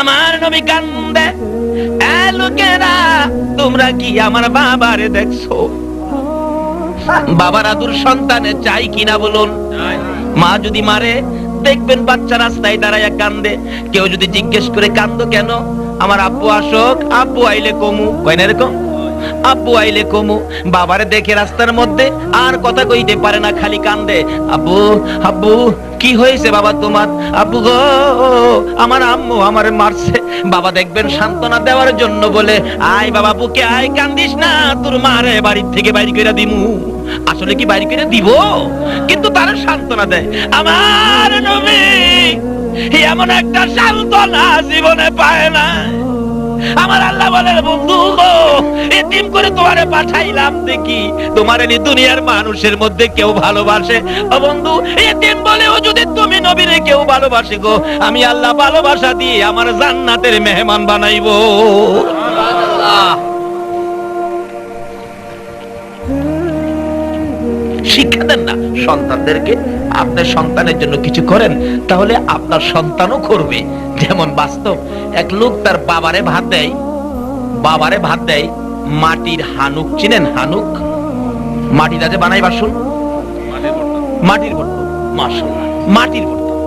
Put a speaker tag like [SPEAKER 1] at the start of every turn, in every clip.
[SPEAKER 1] আমার নবী কান্দে। এ লোকেরা, তোমরা কি আমার বাবারে দেখছো? বাবার আদুর সন্তানে চাই কিনা বলুন? মা যদি মারে, দেখবেন বাচ্চা রাস্তায় দাঁড়ায় কান্দে। কেউ যদি জিজ্ঞেস করে কান্দো কেন, আমার আব্বু আসুক, আব্বু আইলে কমু, কয় না এরকম? আব্বু আইলে কমু। বাবারে দেখে রাস্তার মধ্যে আর কথা কইতে পারে না, খালি কান্দে। আব্বু, আব্বু, কি হয়েছে বাবা তোমার? আব্বু গো, আমার আম্মু আমারে মারছে। বাবা দেখবেন সান্ত্বনা দেওয়ার জন্য বলে, আয় বাবা বুকে আয়, কান্দিস না, তোর মারে বাড়ির থেকে বাইরে কইরা দিমু। আসলে কি বাইরে কইরা দিব, কিন্তু তারা সান্ত্বনা দেয়। আমার নবী এমন একটা সান্ত্বনা জীবনে পায় না। আমার আল্লাহ বলে, বন্ধু গো, এতিম করে তোমারে পাঠাইলাম দেখি তোমারে নি দুনিয়ার মানুষের মধ্যে কেউ ভালোবাসে। ও বন্ধু, এতিম বলেও যদি তুমি নবীরে কেউ ভালোবাসে গো, আমি আল্লাহ ভালোবাসা দিয়ে আমার জান্নাতের মেহমান বানাইবো। সুবহানাল্লাহ। শিক্ষা দেন না সন্তানদেরকে। আপনার সন্তানের জন্য কিছু করেন, তাহলে আপনার সন্তানও করবে। যেমন বাস্তব এক লোক তার বাবারে ভাত দেয় মাটির হানুক। চিনেন হানুক? মাটির আজে বানাই বাসন, মাটির বর্তন। মাশাআল্লাহ, মাটির বর্তন।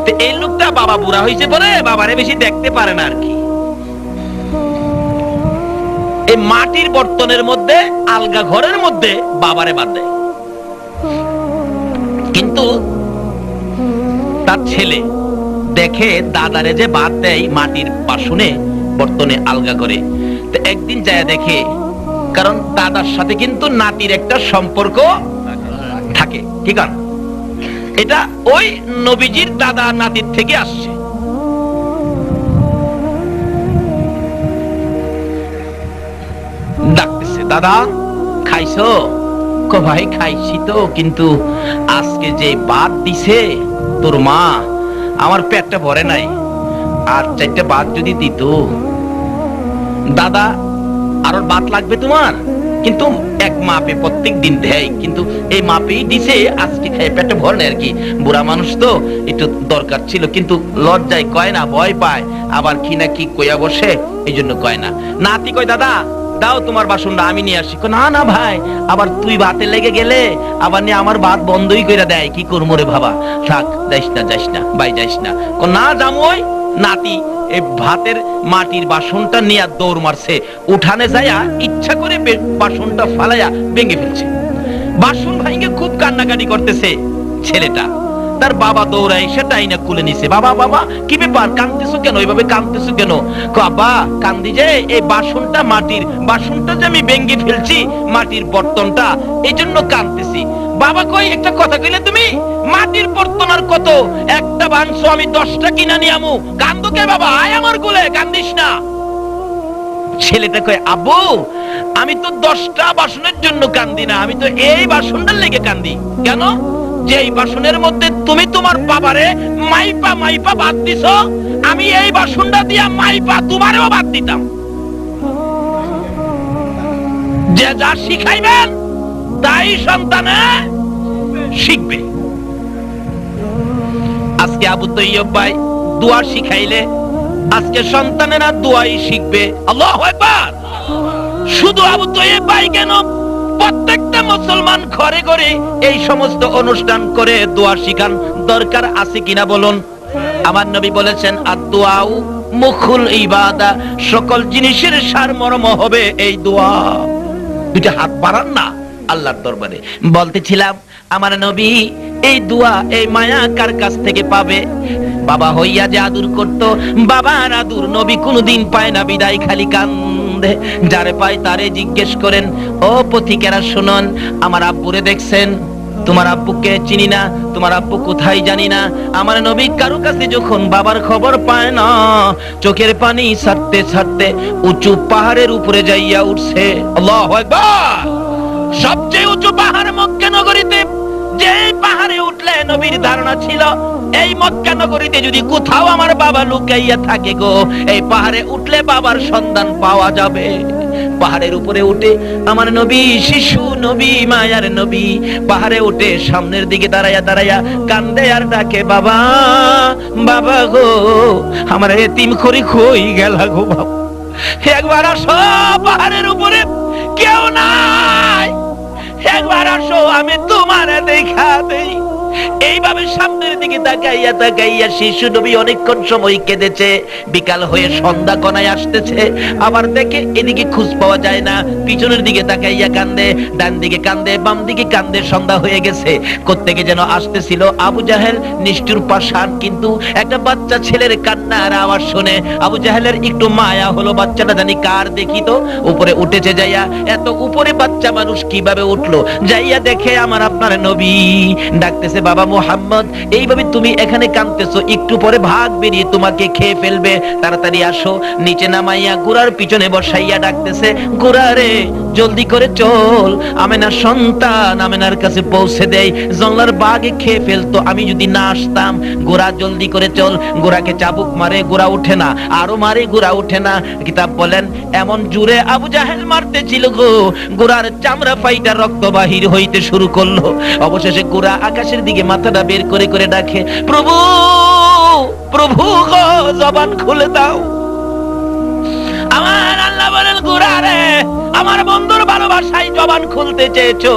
[SPEAKER 1] তো এই লোকটা বাবা বুড়া হয়েছে পরে বাবারে বেশি দেখতে পারে না আর কি। এই মাটির বর্তনের মধ্যে, আলগা ঘরের মধ্যে বাবারে ভাত দেয়। কিন্তু তার ছেলে দেখে দাদারে যে ভাত দেয় মাটির বাসনে, বর্তনে আলগা করে। তো একদিন যায় দেখে, কারণ দাদার সাথে কিন্তু নাতির একটা সম্পর্ক থাকে। কি কারণ? এটা ওই নবীজির দাদা নাতির থেকে আসছে। ডাকতেছে, দাদা খাইছো? কো ভাই খাইছি তো, কিন্তু আজকে যে ভাত দিছে তোর মা, আমার পেটটা ভরে নাই, আর চারটা ভাত যদি দিত। দাদা, আরো ভাত লাগবে তোমার? কিন্তু এক মাপে প্রত্যেক দিন দেয়, কিন্তু এই মাপেই দিছে, আজকে খাই পেটটা ভরে নাই আর কি। বুড়া মানুষ তো, একটু দরকার ছিল, কিন্তু লজ্জায় কয় না, ভয় পায়, আবার কি না কি কইয়া বসে, এই জন্য কয় না। নাতি কয়, দাদা দাও তোমার বাসনটা, আমি নিয়ে আসি। না না ভাই, আবার তুই ভাতে লেগে গেলে আবার নিয়ে আমার ভাত বন্ধই করে দেয়, কি করবো রে বাবা, থাক, যাইস না ভাই, যাইস না। না জামই। নাতি এই ভাতের মাটির বাসনটা নিয়ে দৌড় মারছে, উঠানে যায়া ইচ্ছা করে বাসনটা ফালাইয়া ভেঙে ফেলছে। বাসন ভাঙে খুব কান্নাকাটি করতেছে ছেলেটা। তার বাবা দৌড়ায় সেটাই না কুলে নিছে। বাবা, বাবা কি ব্যাপার, কাঁদতেছো কেন, এইভাবে কাঁদতেছো কেন? বাবা কান্দি যে এই বাসনটা, মাটির বাসনটা যে আমি ভেঙে ফেলছি, মাটির বর্তনটা, এই জন্য কাঁদতেছি। বাবা কই, একটা কথা কইলে তুমি, মাটির বর্তন আর কত, একটা ভাঙছো, আমি 10টা কিনা নিয়ামু, কান্দো কে বাবা, আয় আমার কোলে, কান্দিস না। ছেলেটা কয়, আব্বু আমি তো 10টা বাসনের জন্য কান্দি না, আমি তো এই বাসনটার লেগে কান্দি। কেন? যে এই বাসনের মধ্যে তুমি তোমার বাবারে মাইপা মাইপা ভাত দিছো, আমি এই বাসনটা দিয়া মাইপা তোমারেও ভাত দিতাম। যে যা শিখাইবেন তাই সন্তানে শিখবে। আজকে আবু তৈয়ব ভাই দোয়া শিখাইলে আজকে সন্তানেরা দোয়াই শিখবে। আল্লাহু আকবার। শুধু আবু তৈয়ব ভাই কেন, প্রত্যেকটা মুসলমান ঘরে ঘরে এই সমস্ত অনুষ্ঠান করে দোয়া শিখান দরকার আছে কিনা বলুন? আমার নবী বলেছেন, আদ-দুআউ মুখুল ইবাদা, সকল জিনিসের সারমর্ম হবে এই দোয়া। দুইটা হাত বাড়ান না আল্লাহর দরবারে। বলতেছিলাম, আমার নবী এই দোয়া, এই মায়া কার কাছ থেকে পাবে? বাবা হইয়া যে আদর করতো, বাবার আদর নবী কোনদিন পায় না, বিদায় খালি কান্দে। যারে পায় তারে জিজ্ঞেস করেন, ও পথিকেরা শুনুন, আমার আব্বুরে দেখছেন? তোমার আব্বুকে চিনি না, তোমার আব্বু কোথায় জানি না। আমার নবী কারো কাছে যখন বাবার খবর পায় না, চোখের পানি ছাড়তে ছাড়তে উঁচু পাহাড়ের উপরে যাইয়া উঠছে। আল্লাহু আকবার। সবচেয়ে উঁচু পাহাড় মক্কা নগরীতে, যে পাহাড়ে উঠলে নবীর ধারণা ছিল এই মক্কা নগরীতে যদি কোথাও আমার বাবা লুকাইয়া থাকে গো, এই পাহাড়ে উঠলে বাবার সন্ধান পাওয়া যাবে। পাহাড়ের উপরে উঠে আমার নবী, শিশু নবী, মায়ার নবী পাহাড়ে উঠে সামনের দিকে দাঁড়াইয়া দাঁড়াইয়া কান্দে আর ডাকে, বাবা বাবা গো, আমার এতিম করি কই গেলা গো বাবা, একবার আসো, পাহাড়ের উপরে কেউ নাই, একবার আসো, আমি তোমার দেখা দেই। এইভাবে সামনের দিকে তাকাইয়া তাকাইয়া শিশু নবী অনেকক্ষণ সময় কেঁদেছে। বিকাল হয়ে সন্ধ্যা কোনায় আসতেছে, আবার দেখে এদিকে খোঁজ পাওয়া যায় না, পিছনের দিকে তাকাইয়া কান্দে, ডান দিকে কান্দে, বাম দিকে কান্দে, সন্ধ্যা হয়ে গেছে। কোত্থেকে যেন আসতেছিল আবু জাহেল, নিষ্ঠুর পাষাণ, কিন্তু একটা বাচ্চা ছেলের কান্নার আওয়াজ শুনে আবু জাহেলের একটু মায়া হলো, বাচ্চাটা জানি কার দেখি তো, উপরে উঠেছে যাইয়া, এত উপরে বাচ্চা মানুষ কিভাবে উঠলো, যাইয়া দেখে আমার আপনার নবী ডাকতেছে, বাবা মুহাম্মদ, এইভাবে তুমি এখানে কাঁদতেছো, একটু পরে ভাগ বেরিয়ে তোমাকে খেয়ে ফেলবে, তাড়াতাড়ি আসো। নিচে নামাইয়া গুড়ার পিছনে বসাইয়া ডাকতেছে, গুড়া রে জলদি করে চল, আমেনার সন্তান আমেনার কাছে পৌঁছে দেয়, জংলার বাঘে খেয়ে ফেলতো, আমি যদি না আসতাম। গোড়া জলদি করে চল। গোড়াকে চাবুক মারে, গোড়া উঠে না, আরো মারে, গোড়া উঠে না। কিতাব বলেন এমন জুড়ে আবু জাহেল মারতে ছিল গো, গোড়ার চামড়া ফাইটা রক্ত বাহির হইতে শুরু করলো। অবশেষে গোড়া আকাশের দিকে মাথাটা বের করে করে ডাকে, প্রভু প্রভু গো, জবান খুলে দাও। আমার আল্লাহ বলেন, গোড়া রে, আমার বন্ধুর ভালোবাসায় জবান খুলতে চেয়েছো,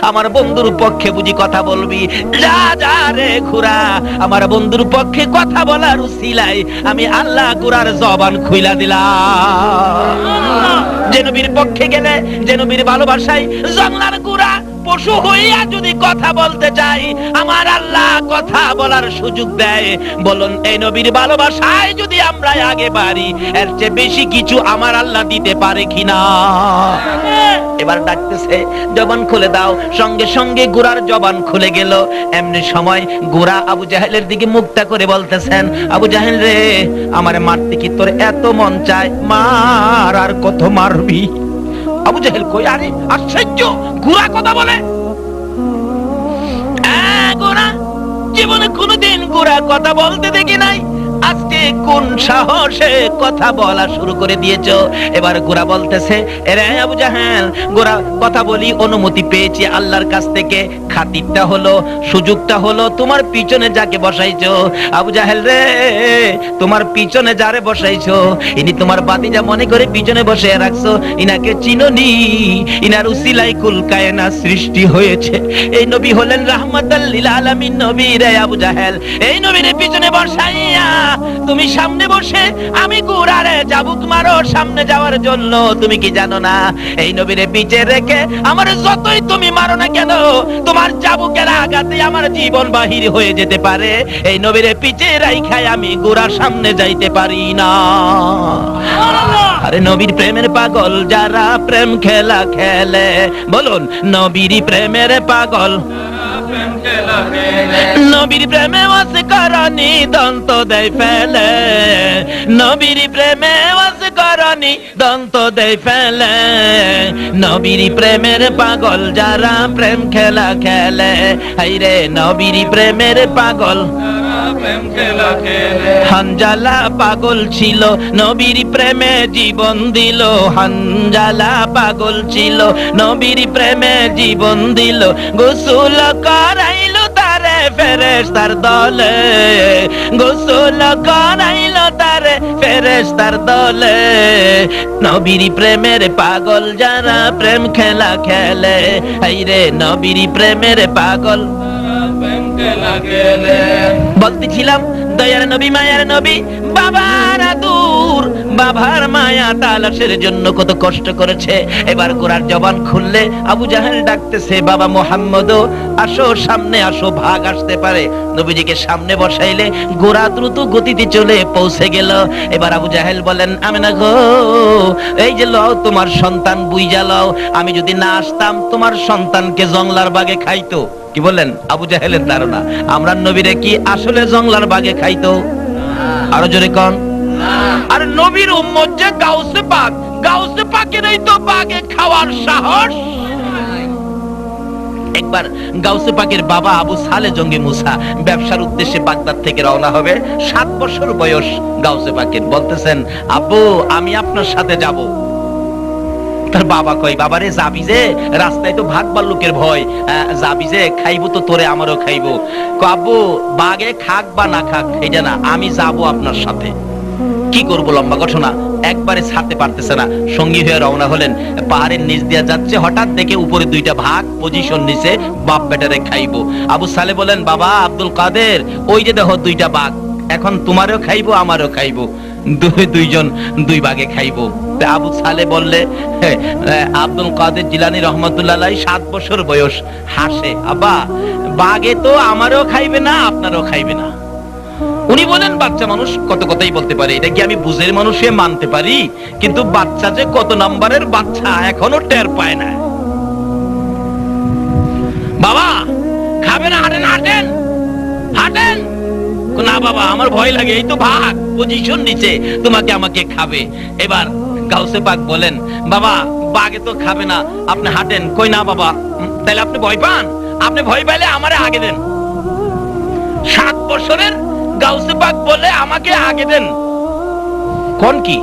[SPEAKER 1] আমার বন্ধুর পক্ষে বুঝি কথা বলবি, যা যা রে ঘোড়া, আমার বন্ধুর পক্ষে কথা বলার উসিলায় আমি আল্লাহ গোড়ার জবান খুইলা দিলাম। যে নবীর পক্ষে গেলে, যে নবীর ভালোবাসায় জংলার গোড়া পশু হইয়া যদি কথা বলতে চাই, আমার আল্লাহ কথা বলার সুযোগ দেয়। বলুন এই নবীর ভালোবাসায় যদি আমরা আগে বাড়ি, এর চেয়ে বেশি কিছু আমার আল্লাহ দিতে পারে কিনা? এবার ডাকতেছে, জবান খুলে দাও। সঙ্গে সঙ্গে গোড়ার জবান খুলে গেল। এমনি সময় গোড়া আবু জাহেলের দিকে মুখটা করে বলতেছেন, আবু জাহেল রে, আমারে মারতে কি তোর এত মন চায়? মার, আর কত মারবি? আবু জাহেল কই, আরে আশ্চর্য, গোড়া কথা বলে। গোড়া জীবনে কোনোদিন গোড়া কথা বলতে দেখি নাই, আজকে কোন সাহসে কথা বলা শুরু করে দিয়েছো? এবার গোরা বলতেছে, এরে আবু জাহেল, গোরা কথা বলি, অনুমতি পেয়েছি আল্লাহর কাছ থেকে, খাতিরটা হলো, সুযোগটা হলো, তোমার পিছনে যাকে বসাইছো, আবু জাহেল রে, তোমার পিছনে যারে বসাইছো, ইনি তোমার বাতিজা মনে করে পিছনে বসে রাখছো, ইনাকে চিনোনি, ইনার উসিলাই কুল কায়নাত সৃষ্টি হয়েছে। এই নবী হলেন রাহমাতাল লিল আলামিন নবী রে আবু জাহেল, এই নবীর পিছনে বসাইয়া তুমি সামনে বসে আমি গোড়ারে চাবুক মারো সামনে যাওয়ার জন্য। তুমি কি জানো না, এই নবীরে পিছে রেখে আমার যতই তুমি মারো না কেন, তোমার চাবুকের আঘাতে আমার জীবন বাহির হয়ে যেতে পারে। এই নবীরে পিছে রাইখাই আমি গোড়ার সামনে যাইতে পারি না। আরে নবীর প্রেমের পাগল যারা প্রেম খেলা খেলে, বলুন নবীর প্রেমের পাগল, নবীর প্রেমে ওয়াসকারানি দন্ত দেয় ফেলে, নবীর প্রেমে ওয়াসকারানি দন্ত দেয় ফেলে, নবীর প্রেমের পাগল যারা প্রেম খেলা খেলে, হাইরে নবীর প্রেমের পাগল হানজালা পাগল ছিল, নবীর প্রেমে জীবন দিল, হানজালা পাগল ছিল, নবীর প্রেমে জীবন দিল, গোসল করাইলো তারে ফেরেশতার দলে, গোসল করাইলো তারে ফেরেশতার দলে, নবীর প্রেমের পাগল যারা প্রেম খেলা খেলে, হাইরে নবীর প্রেমের পাগল। বলতেছিলাম দয়ার নবী মায়ার নবী, বাবার আদুর, বাবার মায়া তালাশের জন্য কত কষ্ট করেছে। এবার গোরার জবান খুললে আবু জাহেল ডাকতেছে, বাবা মুহাম্মদ আসো, সামনে আসো, ভাগ আসতে পারে। নবীজিকে সামনে বসাইলে গোরা দ্রুত গতিতে চলে পৌঁছে গেল। এবার আবু জাহেল বলেন, আমেনা গো, এই যে লও তোমার সন্তান, বুইজা লও, আমি যদি না আসতাম তোমার সন্তানকে জংলার বাগে খাইতো। কি বলেন আবু জাহেলের ধারণা, আমরা নবীরে কি আসলে জংলার বাগে খাইতো? আরো জোরে কোন। আর নবীর উম্মত যে গাউসে পাক, গাউসে পাকেরই তো বাগে খাওয়ার সাহস। একবার গাউসে পাকের বাবা আবু সালে জঙ্গি মুসা ব্যবসার উদ্দেশ্যে বাগদাদ থেকে রওনা হবে। 7 বছর বয়স গাউসে পাকের। বলতেছেন, আব্বু আমি আপনার সাথে যাব। তার বাবা কয়, বাবারে যাবি যে? রাস্তায় তো ভাগ ভাল্লুকের ভয়, যাবি যে? খাইবো তো তোরে, আমারও খাইবো। আব্বু বাঘে খাক বা না খাক এটা না, আমি যাব আপনার সাথে। কি করবো, লম্বা ঘটনা। একবারে ছাড়তে পারতেছে না, সঙ্গী হয়ে রওনা হলেন। পাহাড়ের নিচ দিয়ে যাচ্ছে, হঠাৎ দেখে উপরে 2টা ভাগ পজিশন নিচে, বাপ বেটারে খাইবো। আবু সালে বলেন, বাবা আব্দুল কাদের, ওই যে দেখো 2টা বাঘ, এখন তোমারও খাইবো আমারও খাইবো, দুইজন 2 ভাগে খাইবো। আবু সালে বললে, আব্দুল কাদের জিলানী রহমতুল্লাহ আলাইহি 7 বছর বয়স, হাসে, আব্বা বাঘে তো আমারও খাইবে না আপনারও খাইবে না। উনি বলেন, বাচ্চা মানুষ কত কথাই বলতে পারে, এটা কি আমি বুঝের মানুষে মানতে পারি, কিন্তু বাচ্চা যে কত নাম্বারের বাচ্চা এখনো টের পায় না। বাবা খাবে না, হাঁটেন হাঁটেন হাঁটেন। না বাবা আমার ভয় লাগে, এই তো ভাগ পজিশন নিচে, তোমাকে আমাকে খাবে। এবার গাউসে পাক বলেন, বাবা বাঘে তো খাবে না, আপনি হাঁটেন। কই না বাবা, তাহলে আপনি ভয় পান? আপনি ভয় পাইলে আমারে আগে দেন। 7 বছরের গাউসে পাক বলে আমাকে আগে দেন। কোন কি?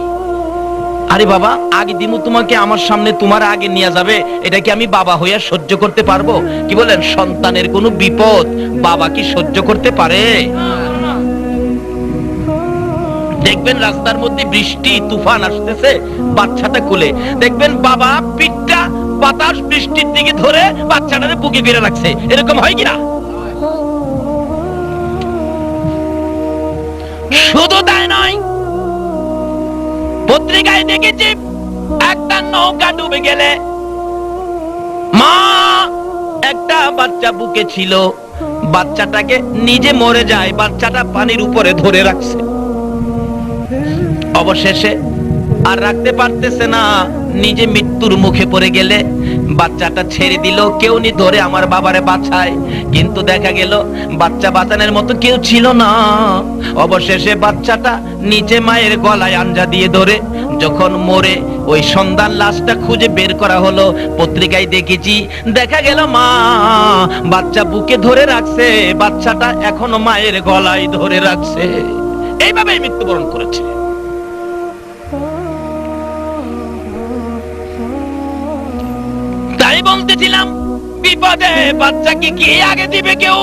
[SPEAKER 1] আরে বাবা আগে দিমু তোমাকে, আমার সামনে তোমার আগে নিয়ে যাবে, এটা কি আমি বাবা হইয়া সহ্য করতে পারবো? কি বলেন, সন্তানের কোনো বিপদ বাবা কি সহ্য করতে পারে? দেখবেন রাস্তার মধ্যে বৃষ্টি তুফান আসতেছে, বাচ্চাটা কোলে, দেখবেন বাবা পিঠটা বাতাস বৃষ্টির দিকে ধরে বাচ্চাটারে বুকে ফিরে রাখছে, এরকম হয় কিনা? শুধু তাই নয়, পত্রিকায় দেখেছি একটা নৌকা ডুবে গেলে মা একটা বাচ্চা বুকে ছিল, বাচ্চাটাকে নিজে মরে যায়, বাচ্চাটা পানির উপরে ধরে রাখছে। অবশেষে আর রাখতে পারতেছে না, নিজে মৃত্যুর মুখে পড়ে গেলে বাচ্চাটা ছেড়ে দিল, কেউ নি ধরে আমার বাবারে বাঁচায়, কিন্তু দেখা গেল বাচ্চা বাঁচানোর মতো কেউ ছিল না। অবশেষে বাচ্চাটা নিচে মায়ের গলায় আঞ্জা দিয়ে ধরে যখন মরে, ওই সন্তান লাশটা খুঁজে বের করা হলো, পত্রিকায় দেখেছি, দেখা গেল মা বাচ্চা বুকে ধরে রাখছে, বাচ্চাটা এখনো মায়ের গলায় ধরে রাখছে, এইভাবে মৃত্যুবরণ করেছে। তাই বলতেছিলাম, বিপদে বাচ্চাকে কি আগে দিবে কেউ?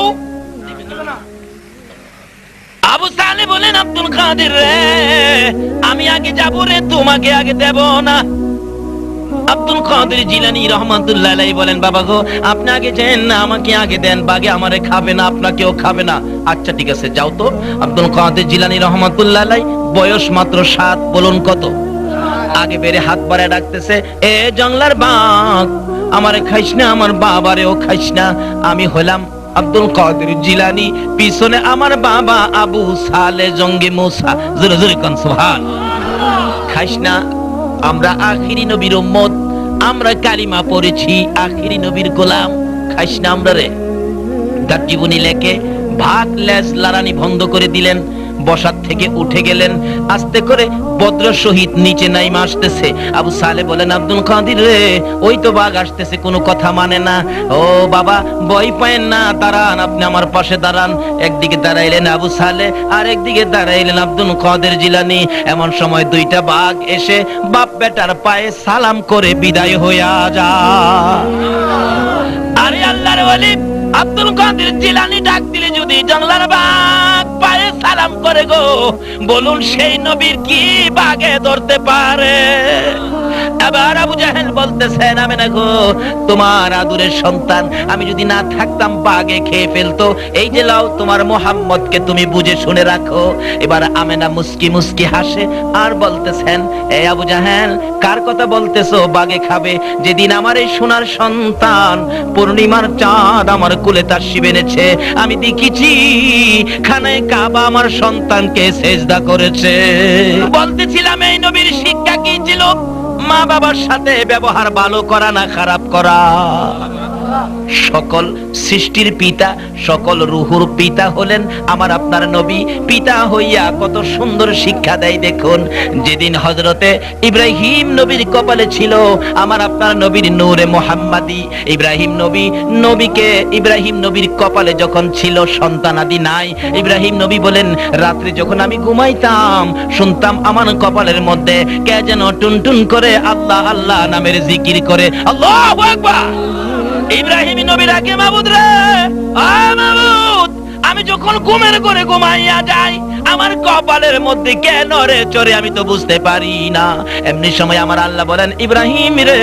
[SPEAKER 1] আবু সালে বলেন, আব্দুল কাদের রে আমি আগে যাব রে, তোমাকে আগে দেব না। আব্দুল কাদের জিলানী রহমাতুল্লাহ আলাইহি বলেন, বাবা গো আপনি আগে যান না, আমাকে আগে দেন, বাগে আমারে খাবে না, আপনাকেও খাবে না। আচ্ছা ঠিক আছে যাও তো। আব্দুল কাদের জিলানী রহমাতুল্লাহ আলাইহি বয়স মাত্র 7, বলুন কত? আগে বেড়ে হাত বাড়ায় ডাকতেছে, এ জংলার বাঘ আমারে খাইস না, আমার বাবারেও খাইস না। আমি হলাম আব্দুল কাদের জিলানী, পিছনে আমার বাবা আবু সালে জঙ্গি মুসা। জোরে জোরে কোন সুবহানাল্লাহ। খাইস না, আমরা আখিরি নবীর উম্মত, আমরা কালিমা পড়েছি, আখিরি নবীর গোলাম, খাইস না আমরা রে। তার জীবনী লেখে ভাগ লেজ লারানি বন্ধ করে দিলেন, বসার থেকে উঠে গেলেন, আস্তে করে বদ্র সহিত নিচে নাইমা আসতেছে। আবু সালে বলেন, আব্দুল কাদের রে ওই তো বাঘ আসতেছে, কোনো কথা মানে না। ও বাবা ভয় পায়েন না, দাঁড়ান, আপনি আমার পাশে দাঁড়ান। একদিকে দাঁড়াইলেন আবু সালে, আর একদিকে দাঁড়াইলেন আব্দুল কাদের জিলানী। এমন সময় 2টা বাঘ এসে বাপ বেটার পায়ে সালাম করে বিদায় হইয়া যায়। আরে আল্লাহর ওয়ালি আব্দুল কাদের জিলানী ডাক দিলে যদি জংলার বাঘ পায়ে সালাম করে গো, বলুন সেই নবীর কি বাগে ধরতে পারে? এবার আবু জাহেল বলতেছেন, আমি না গো তোমার আদরের সন্তান, আমি যদি না থাকতাম বাগে খেয়ে ফেলতো। এই যে লাও তোমার মুহাম্মদকে তুমি বুঝে শুনে রাখো। এবার আমেনা মুস্কি মুস্কি হাসে আর বলতেছেন, এই আবু জাহেল কার কথা বলতেছো বাগে খাবে? যেদিন আমার এই সোনার সন্তান পূর্ণিমার চাঁদ আমার কুলে তার শিবেনেছে, আমি দেখেছি খানায় কাবা আমার সন্তানকে সেজদা করেছে। বলতেছিলাম এই নবীর শিক্ষা কি ছিল? মা বাবার সাথে ব্যবহার ভালো করা না খারাপ করা? সকল সৃষ্টির পিতা, সকল রূহুর পিতা হলেন আমার আপনার নবী। পিতা হইয়া কত সুন্দর শিক্ষা দেয় দেখুন। যেদিন হযরতে ইব্রাহিম নবীর কপালে ছিল আমার আপনার নবীর নূরে মুহাম্মাদি, ইব্রাহিম নবীর কপালে যখন ছিল সন্তানাদি নাই, ইব্রাহিম নবী বলেন রাত্রে যখন আমি ঘুমাইতাম শুনতাম আমার কপালের মধ্যে কে যেন টুনটুন করে আল্লাহ আল্লাহ নামের জিকির করে। আল্লাহু আকবার। ইব্রাহিম নবীর আগে মাবুদ রে, মাবুদ আমি যখন ঘুমের করে ঘুমাইয়া যাই আমার কপালের মধ্যে কে নড়ে চড়ে আমি তো বুঝতে পারি না। এমনি সময় আমার আল্লাহ বলেন ইব্রাহিম রে,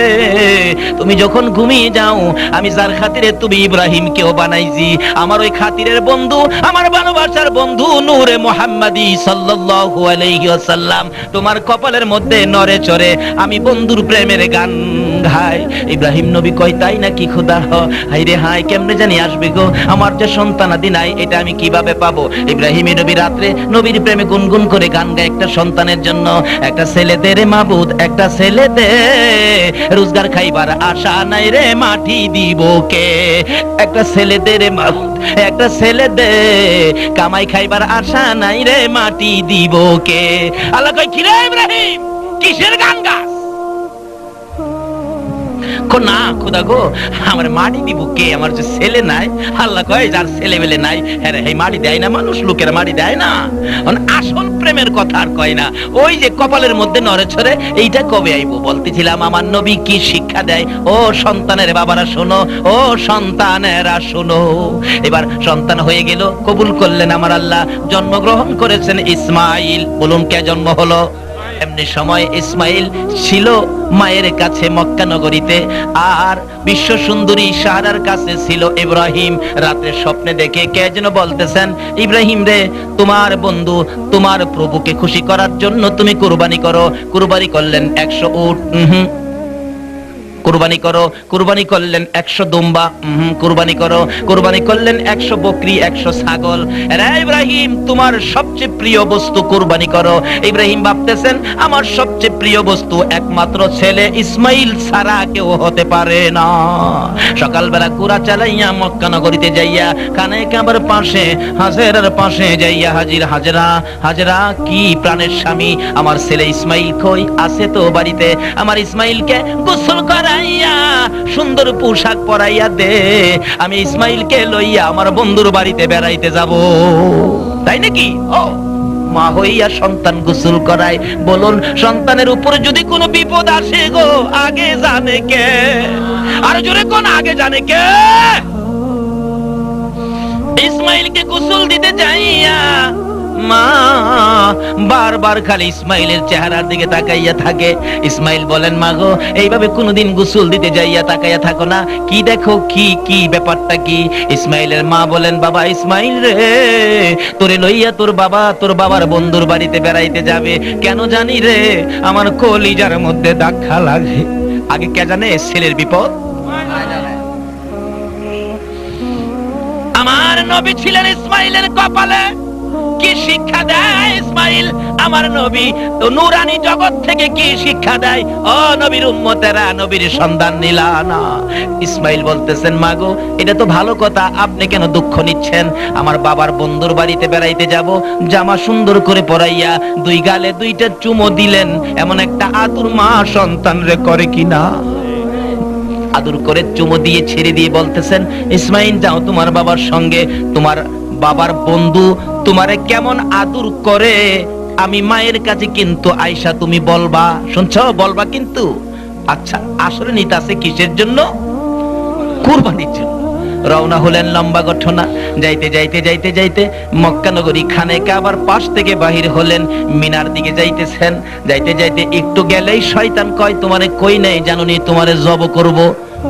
[SPEAKER 1] তুমি যখন ঘুমিয়ে যাও আমি যার খাতিরে তুমি ইব্রাহিমকেও বানাইছি, আমার ওই খাতিরের বন্ধু, আমার ভালোবাসার বন্ধু নূরে মুহাম্মাদি সাল্লাল্লাহু আলাইহি ওয়াসাল্লাম তোমার কপালের মধ্যে নড়ে চড়ে আমি বন্ধুর প্রেমের গান গাই। ইব্রাহিম নবী কয় তাই নাকি খোদা? হাই রে হাই, কেমনে জানি আসবে গো, আমার যে সন্তানাদি নাই এটা আমি কিভাবে পাবো? ইব্রাহিম নবী রাত্রে নবীর প্রেমে গুনগুন করে গান গায় একটা সন্তানের জন্য। একটা ছেলে দে রে মাবুদ, একটা ছেলে দে, রোজগার খাইবার আশা নাই রে মাটি দিব কে। একটা ছেলে দে রে মাবুদ, একটা ছেলে দে, কামাই খাইবার আশা নাই রে মাটি দিব কে। আল্লাহ কয় কি রে ইব্রাহিম, কিসের গান গাস? না খোদা গো, আমার মাটি দিব কে, আমার যে ছেলে নাই। আল্লাহ কয় যার ছেলে বেলে নাই হ্যাঁ এই মাটি দেয় না মানুষ, লোকের মাটি দেয় না। আসল প্রেমের কথা আর কয় না, ওই যে কপালের মধ্যে নড়ে ছড়ে এইটা কবে আইবো। বলতেছিলাম আমার নবী কি শিক্ষা দেয়। ও সন্তানের বাবারা শোনো, ও সন্তানেরা শোনো। এবার সন্তান হয়ে গেল, কবুল করলেন আমার আল্লাহ, জন্মগ্রহণ করেছেন ইসমাইল। বলুন কে জন্ম হলো? এমনি সময় ইসমাইল ছিল মায়ের কাছে মক্কা নগরীতে, আর বিশ্ব সুন্দরী সারার কাছে ছিল ইব্রাহিম। রাতে স্বপ্নে দেখে কে যেন বলতেছেন ইব্রাহিম রে, তোমার বন্ধু তোমার প্রভুকে খুশি করার জন্য তুমি কুরবানি করো। কুরবানি করলেন 100 উট, কুরবানি করো। কুরবানি করলেন 100 দুম্বা, কুরবানি করো। কুরবানি করলেন 100 বকরি, 100 ছাগল। রে ইব্রাহিম তোমার সবচেয়ে প্রিয় বস্তু কুরবানি করো। ইব্রাহিম ভাবতেছেন আমার সবচেয়ে প্রিয় বস্তু একমাত্র ছেলে ইসমাইল ছাড়া কেউ হতে পারে না। সকালবেলা কুরা চালাইয়া মক্কা নগরীতে যাইয়া কানে কাবার পাশে হাজেরার পাশে যাইয়া হাজির। হাজেরা, হাজেরা কি প্রাণের স্বামী, আমার ছেলে ইসমাইল কই? আছে তো বাড়িতে। আমার ইসমাইলকে গোসল করা সুন্দর পোশাক পরাইয়া দে, আমি ইসমাইলকে লইয়া আমার বন্ধুর বাড়িতে বেড়াইতে যাব। তাই নাকি? ও মা হইয়া সন্তান গোসল করায়। বলুন সন্তানের উপরে যদি কোনো বিপদ আসে গো আগে জানে কে? আর জোরে কোন আগে জানে কে? ইসমাইলকে গোসল দিতে যাইয়া মা বারবার খালি ইসমাইলের চেহারার দিকে তাকাইয়া থাকে। ইসমাইল বলেন মা গো, এইভাবে কোনোদিন গোসল দিতে যাইয়া তাকাইয়া থাকো না, কি দেখো, কি ব্যাপারটা কি? ইসমাইলের মা বলেন বাবা ইসমাইল রে, তোরে লইয়া তোর বাবার বন্ধুর বাড়িতে বেড়াইতে যাবে। কেন জানি রে আমার কলিজার মধ্যে ধাক্কা লাগে। আগে কে জানে ছেলের বিপদ? আমার নবী ছিলেন ইসমাইলের কপালে। কি শিক্ষা দেয় ইসমাইল আমার নবী? তো নূরানি জগৎ থেকে কি শিক্ষা দেয়? ও নবীর উম্মতেরা, নবীর সন্ধান নিলা না। ইসমাইল বলতেছেন মাগো এটা তো ভালো কথা, আপনি কেন দুঃখ নিচ্ছেন? আমার বাবার বন্ধুর বাড়িতে বেড়াইতে যাব, জামা সুন্দর করে পরাইয়া 2 গালে 2টা চুমো দিলেন। এমন একটা আদর মা সন্তান রে করে কিনা? আদর করে চুমো দিয়ে ছেড়ে দিয়ে বলতেছেন ইসমাইল যাও তোমার বাবার সঙ্গে, তোমার বাবার বন্ধু তোমারে কেমন আদর করে আমি মায়ের কাছে কিন্তু আয়সা তুমি বলবা। শুনছো? বলবা কিন্তু। আচ্ছা আসলে নিতাছে কিসের জন্য? কুরবানির জন্য। রওনা হলেন লম্বা ঘটনা। যাইতে যাইতে যাইতে যাইতে মক্কা নগরী খানে কাবার পাশ থেকে বাহির হলেন, মিনার দিকে যাইতেছেন। যাইতে যাইতে একটু গেলেই শয়তান কয় তোমারে কই নাই জানুনি তোমারে জব করব।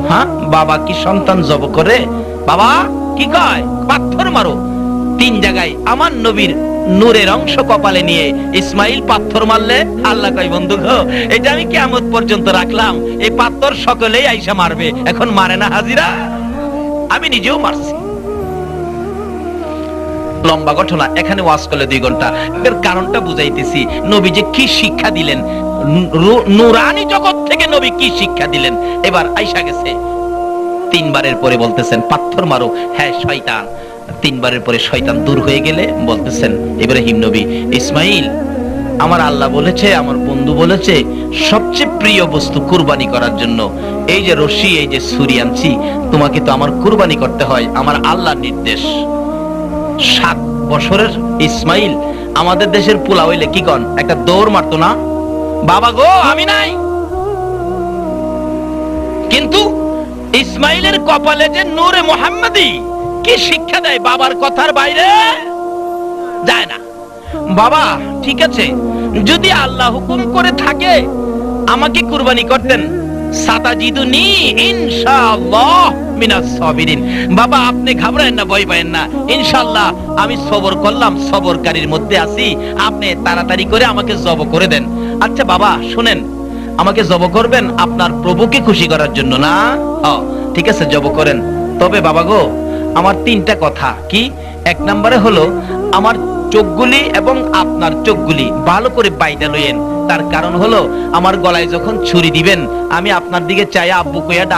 [SPEAKER 1] হ্যাঁ বাবা কি সন্তান জব করে? বাবা কি কয়? পাথর মারো। 3 জায়গায় আমার নবীর নূরের অংশ কপালে নিয়ে ইসমাইল পাথর মারলে আল্লাহ কয় বন্ধু গো এটা আমি কিয়ামত পর্যন্ত রাখলাম, এই পাথর সকলেই আইসা মারবে। এখন মারে না হাজিরা? আমি নিজেও মারছি। লম্বা ঘটনা, এখানে ওয়াজ করলে 2 ঘন্টা। এর কারণটা বুঝাইতেছি নবী যে কি শিক্ষা দিলেন, নূরানি জগৎ থেকে নবী কি শিক্ষা দিলেন। এবার আইসা গেছে তিনবারের পরে বলতেছেন পাথর মারো, হ্যাঁ শয়তান। তিনবারের পরে শয়তান দূর হয়ে গেলে বলতেছেন ইব্রাহিম নবী, ইসমাইল আমার আল্লাহ বলেছে, আমার বন্ধু বলেছে সবচেয়ে প্রিয় বস্তু কুরবানি করার জন্য এই যে রশি, এই যে ছুরি আনছি, তোমাকে তো আমার কুরবানি করতে হয়, আমার আল্লাহর নির্দেশ। 7 বছরের ইসমাইল আমাদের দেশের পোলা হইলে কি কন, একটা দৌড় মারতো না, বাবা গো আমি নাই। কিন্তু ইসমাইলের কপালে যে নূরে মুহাম্মাদি কি শিক্ষা দেয়, বাবার কথার বাইরে যায় না। বাবা ঠিক আছে, যদি আল্লাহ হুকুম করে থাকে আমাকে কুরবানি করতেন, সাতাজিদুনি ইনশাআল্লাহ মিনাস সাবিরিন। বাবা আপনি ঘাবড়েন না, ভয় পাবেন না, ইনশাআল্লাহ আমি সবর করলাম, সবরকারীর মধ্যে আছি, আপনি তাড়াতাড়ি করে আমাকে জব করে দেন। আচ্ছা বাবা শুনেন, আমাকে জব করবেন আপনার প্রভুকে খুশি করার জন্য না? ঠিক আছে জব করেন, তবে বাবা গো আমার 3টা কথা। কি? 1 নম্বরে হলো আমার চোখগুলি এবং আপনার চোখগুলি ভালো করে বাইদা লইয়েন। তার কারণ হলো আমার গলায় যখন ছুরি দিবেন আমি আপনার দিকে চাই আব্বু কইয়া ডাক